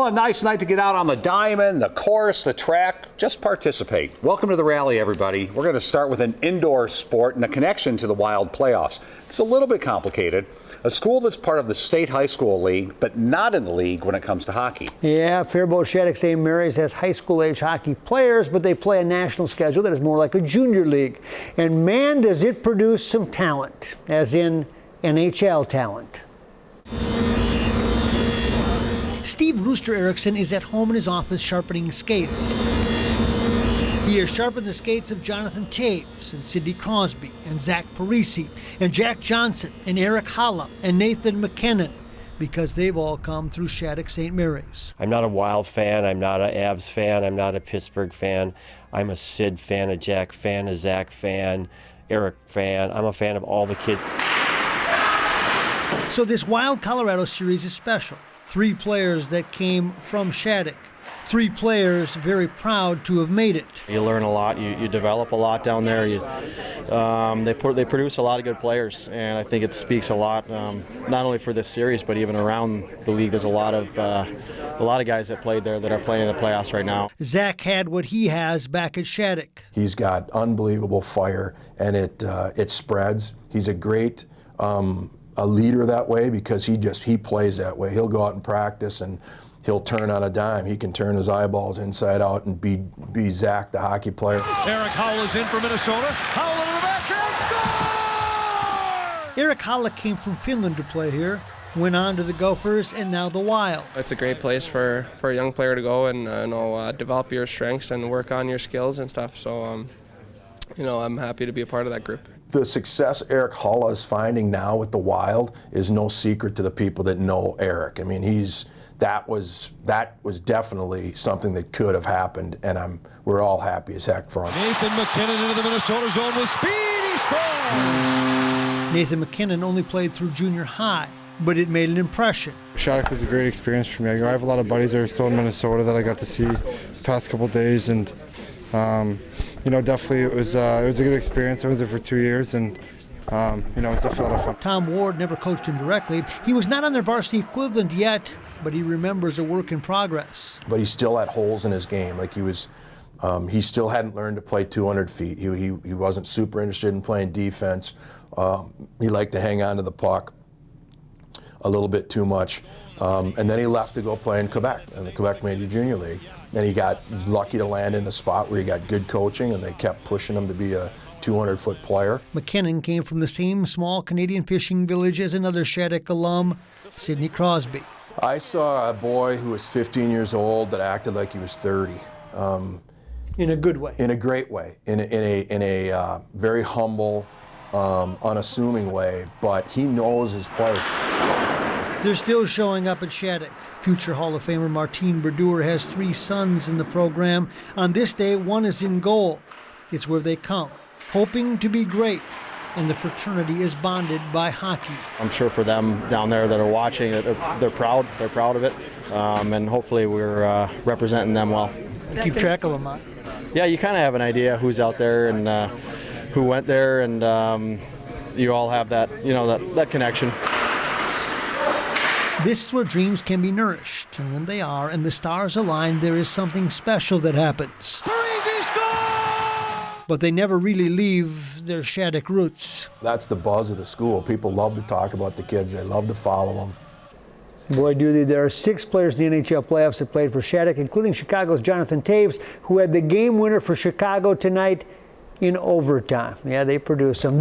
Well, a nice night to get out on the diamond, the course, the track. Just participate. Welcome to the rally, everybody. We're going to start with an indoor sport and the connection to the Wild playoffs. It's a little bit complicated. A school that's part of the State High School League, but not in the league when it comes to hockey. Yeah, Faribault Shattuck St. Mary's has high school age hockey players, but they play a national schedule that is more like a junior league. And man, does it produce some talent, as in NHL talent. Steve Rooster Erickson is at home in his office sharpening skates. He has sharpened the skates of Jonathan Toews and Sidney Crosby and Zach Parisi and Jack Johnson and Eric Holla and Nathan McKinnon, because they've all come through Shattuck St. Mary's. I'm not a Wild fan, I'm not an Avs fan, I'm not a Pittsburgh fan. I'm a Sid fan, a Jack fan, a Zach fan, Eric fan. I'm a fan of all the kids. So this Wild Colorado series is special. 3 players that came from Shattuck. 3 players very proud to have made it. You learn a lot. You develop a lot down there. They produce a lot of good players, and I think it speaks a lot, not only for this series, but even around the league. There's a lot of guys that played there that are playing in the playoffs right now. Zach had what he has back at Shattuck. He's got unbelievable fire, and it spreads. He's a great a leader that way because he plays that way. He'll go out and practice and he'll turn on a dime. He can turn his eyeballs inside out and be Zach, the hockey player. Eric Holla's in for Minnesota. Holla to the backhand, score! Eric Holla came from Finland to play here, went on to the Gophers and now the Wild. It's a great place for a young player to go and develop your strengths and work on your skills and stuff. So, I'm happy to be a part of that group. The success Eric Holla is finding now with the Wild is no secret to the people that know Eric. I mean, that was definitely something that could have happened, and we're all happy as heck for him. Nathan McKinnon into the Minnesota zone with speed. He scores! Nathan McKinnon only played through junior high, but it made an impression. Shattuck was a great experience for me. I have a lot of buddies that are still in Minnesota that I got to see the past couple of days, and definitely it was a good experience. I was there for 2 years, and it was definitely a lot of fun. Tom Ward never coached him directly. He was not on their varsity equivalent yet, but he remembers a work in progress. But he still had holes in his game. Like he still hadn't learned to play 200 feet. He wasn't super interested in playing defense. He liked to hang on to the puck a little bit too much. And then he left to go play in Quebec, in the Quebec Major Junior League. And he got lucky to land in a spot where he got good coaching, and they kept pushing him to be a 200-foot player. McKinnon came from the same small Canadian fishing village as another Shattuck alum, Sidney Crosby. I saw a boy who was 15 years old that acted like he was 30. In a good way. In a great way. In a very humble, unassuming way, but he knows his players. They're still showing up at Shattuck. Future Hall of Famer Martin Brodeur has 3 sons in the program. On this day, one is in goal. It's where they come, hoping to be great, and the fraternity is bonded by hockey. I'm sure for them down there that are watching, they're proud. They're proud of it, and hopefully we're representing them well. Keep track of them, huh? Yeah, you kind of have an idea who's out there and who went there, and you all have that that connection. This is where dreams can be nourished, and when they are and the stars align, there is something special that happens. Parisi scores! But they never really leave their Shattuck roots. That's the buzz of the school. People love to talk about the kids. They love to follow them. Boy, do they. There are 6 players in the NHL playoffs that played for Shattuck, including Chicago's Jonathan Toews, who had the game winner for Chicago tonight in overtime. Yeah, they produce them.